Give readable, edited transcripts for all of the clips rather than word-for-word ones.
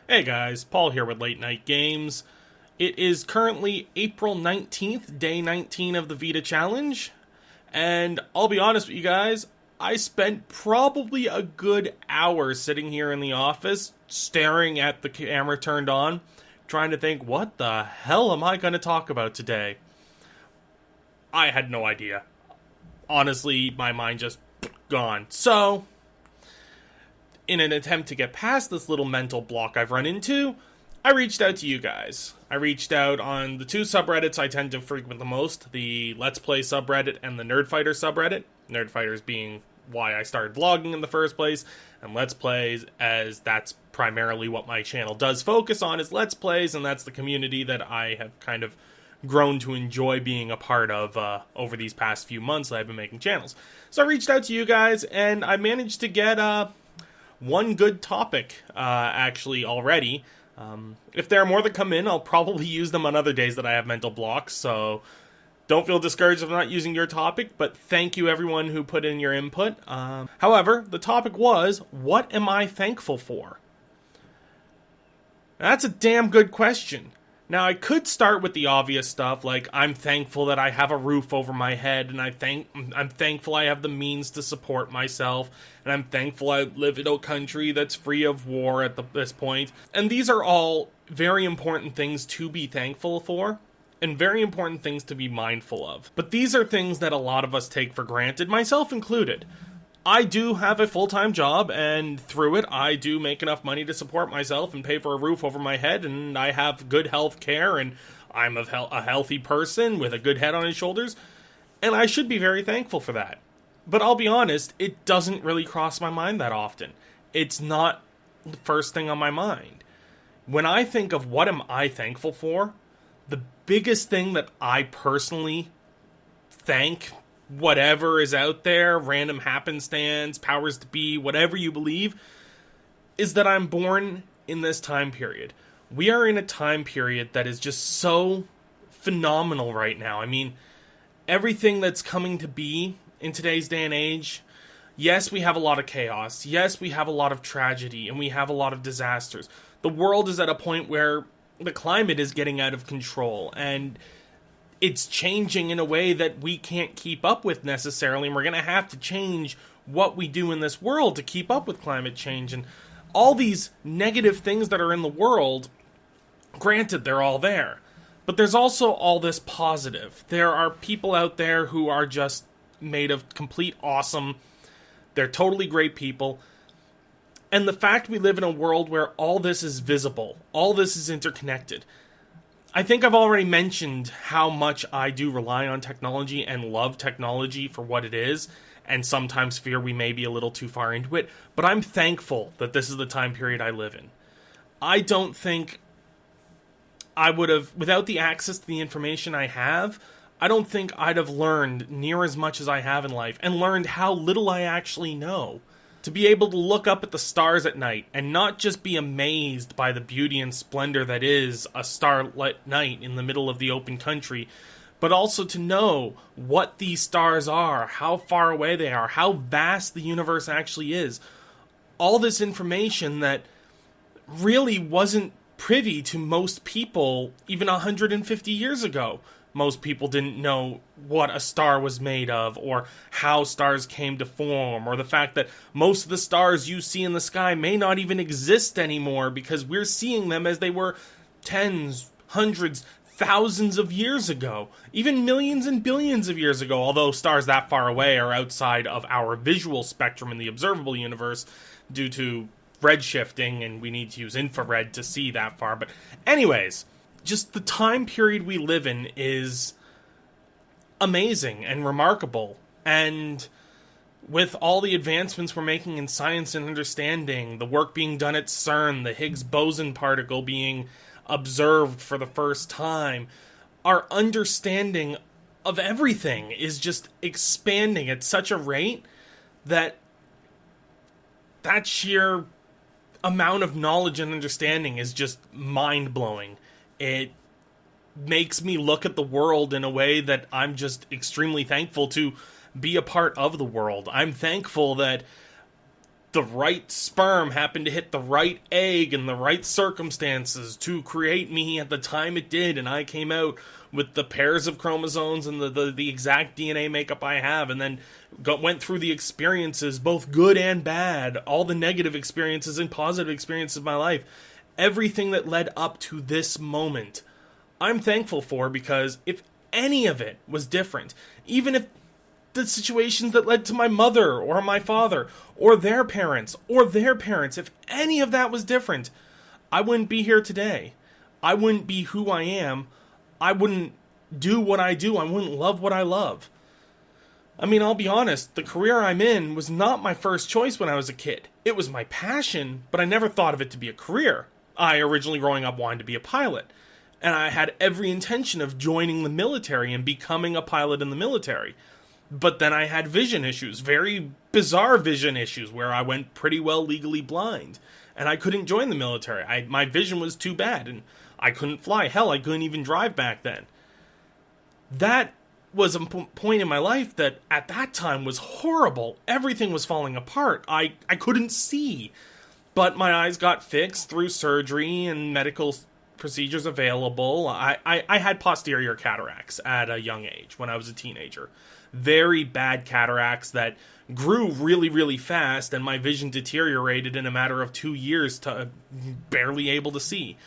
Hey guys, Paul here with Late Night Games. It is currently April 19th, day 19 of the VEDA challenge, and I'll be honest with you guys, I spent probably a good hour sitting here in the office, staring at the camera turned on, trying to think, what the hell am I going to talk about today? I had no idea. Honestly, my mind just gone. So, in an attempt to get past this little mental block I've run into, I reached out to you guys. I reached out on the two subreddits I tend to frequent the most, the Let's Play subreddit and the Nerdfighter subreddit. Nerdfighters being why I started vlogging in the first place, and Let's Plays as that's primarily what my channel does focus on is Let's Plays, and that's the community that I have kind of grown to enjoy being a part of over these past few months that I've been making channels. So I reached out to you guys, and I managed to get one good topic, actually, already. If there are more that come in, I'll probably use them on other days that I have mental blocks, so don't feel discouraged if I'm not using your topic, but thank you everyone who put in your input. However, the topic was, what am I thankful for? That's a damn good question. Now, I could start with the obvious stuff, like I'm thankful that I have a roof over my head, and I'm thankful I have the means to support myself, and I'm thankful I live in a country that's free of war at this point. And these are all very important things to be thankful for, and very important things to be mindful of. But these are things that a lot of us take for granted, myself included. I do have a full-time job, and through it, I do make enough money to support myself and pay for a roof over my head, and I have good health care, and I'm a healthy person with a good head on his shoulders, and I should be very thankful for that. But I'll be honest, it doesn't really cross my mind that often. It's not the first thing on my mind. When I think of what am I thankful for, the biggest thing that I personally thank whatever is out there, random happenstance, powers to be, whatever you believe, is that I'm born in this time period. We are in a time period that is just so phenomenal right now. I mean, everything that's coming to be in today's day and age, yes, we have a lot of chaos. Yes, we have a lot of tragedy, and we have a lot of disasters. The world is at a point where the climate is getting out of control, and it's changing in a way that we can't keep up with necessarily, and we're going to have to change what we do in this world to keep up with climate change. And all these negative things that are in the world, granted, they're all there. But there's also all this positive. There are people out there who are just made of complete awesome. They're totally great people. And the fact we live in a world where all this is visible, all this is interconnected. I think I've already mentioned how much I do rely on technology and love technology for what it is, and sometimes fear we may be a little too far into it, but I'm thankful that this is the time period I live in. I don't think I would have, without the access to the information I have, I don't think I'd have learned near as much as I have in life, and learned how little I actually know. To be able to look up at the stars at night and not just be amazed by the beauty and splendor that is a starlit night in the middle of the open country, but also to know what these stars are, how far away they are, how vast the universe actually is. All this information that really wasn't privy to most people even 150 years ago. Most people didn't know what a star was made of, or how stars came to form, or the fact that most of the stars you see in the sky may not even exist anymore because we're seeing them as they were tens, hundreds, thousands of years ago, even millions and billions of years ago, although stars that far away are outside of our visual spectrum in the observable universe due to redshifting, and we need to use infrared to see that far. But anyways, just the time period we live in is amazing and remarkable, and with all the advancements we're making in science and understanding, the work being done at CERN, the Higgs boson particle being observed for the first time, our understanding of everything is just expanding at such a rate that sheer amount of knowledge and understanding is just mind-blowing. It makes me look at the world in a way that I'm just extremely thankful to be a part of the world. I'm thankful that the right sperm happened to hit the right egg in the right circumstances to create me at the time it did, and I came out with the pairs of chromosomes and the exact DNA makeup I have, and then went through the experiences, both good and bad, all the negative experiences and positive experiences of my life, everything that led up to this moment, I'm thankful for, because if any of it was different, even if the situations that led to my mother or my father or their parents, if any of that was different, I wouldn't be here today. I wouldn't be who I am. I wouldn't do what I do. I wouldn't love what I love. I mean, I'll be honest, the career I'm in was not my first choice when I was a kid. It was my passion, but I never thought of it to be a career. I originally growing up wanted to be a pilot, and I had every intention of joining the military and becoming a pilot in the military. But then I had vision issues, very bizarre vision issues, where I went pretty well legally blind, and I couldn't join the military. My vision was too bad, and I couldn't fly. Hell, I couldn't even drive back then. That was a point in my life that at that time was horrible. Everything was falling apart. I couldn't see. But my eyes got fixed through surgery and medical procedures available. I had posterior cataracts at a young age when I was a teenager. Very bad cataracts that grew really, really fast, and my vision deteriorated in a matter of 2 years to barely able to see.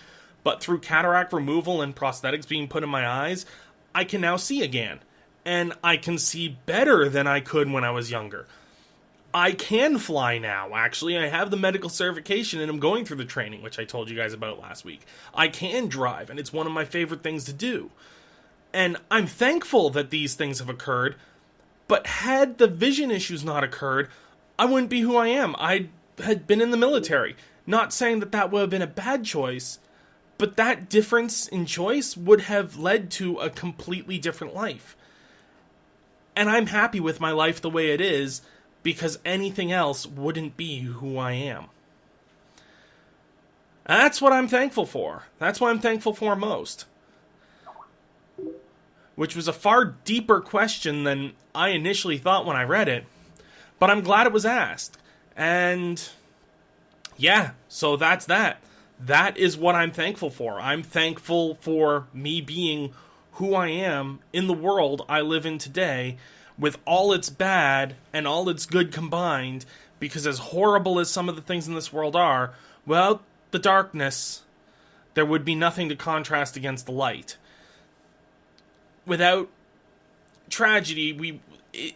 But through cataract removal and prosthetics being put in my eyes, I can now see again. And I can see better than I could when I was younger. I can fly now, actually. I have the medical certification and I'm going through the training, which I told you guys about last week. I can drive, and it's one of my favorite things to do. And I'm thankful that these things have occurred, but had the vision issues not occurred, I wouldn't be who I am. I had been in the military. Not saying that that would have been a bad choice, but that difference in choice would have led to a completely different life. And I'm happy with my life the way it is, because anything else wouldn't be who I am. That's what I'm thankful for. That's what I'm thankful for most. Which was a far deeper question than I initially thought when I read it. But I'm glad it was asked. And yeah, so that's that. That is what I'm thankful for. I'm thankful for me being who I am in the world I live in today, with all its bad and all its good combined, because as horrible as some of the things in this world are, without the darkness, there would be nothing to contrast against the light. Without tragedy,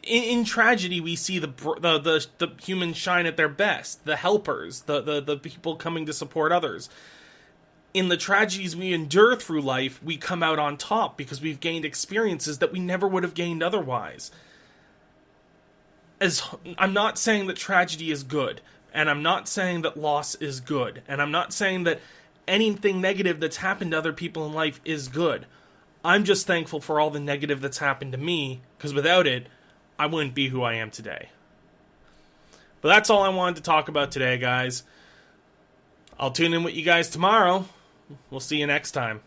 in tragedy we see the humans shine at their best, the helpers, the people coming to support others. In the tragedies we endure through life, we come out on top because we've gained experiences that we never would have gained otherwise. I'm not saying that tragedy is good, and I'm not saying that loss is good, and I'm not saying that anything negative that's happened to other people in life is good. I'm just thankful for all the negative that's happened to me, because without it, I wouldn't be who I am today. But that's all I wanted to talk about today, guys. I'll tune in with you guys tomorrow. We'll see you next time.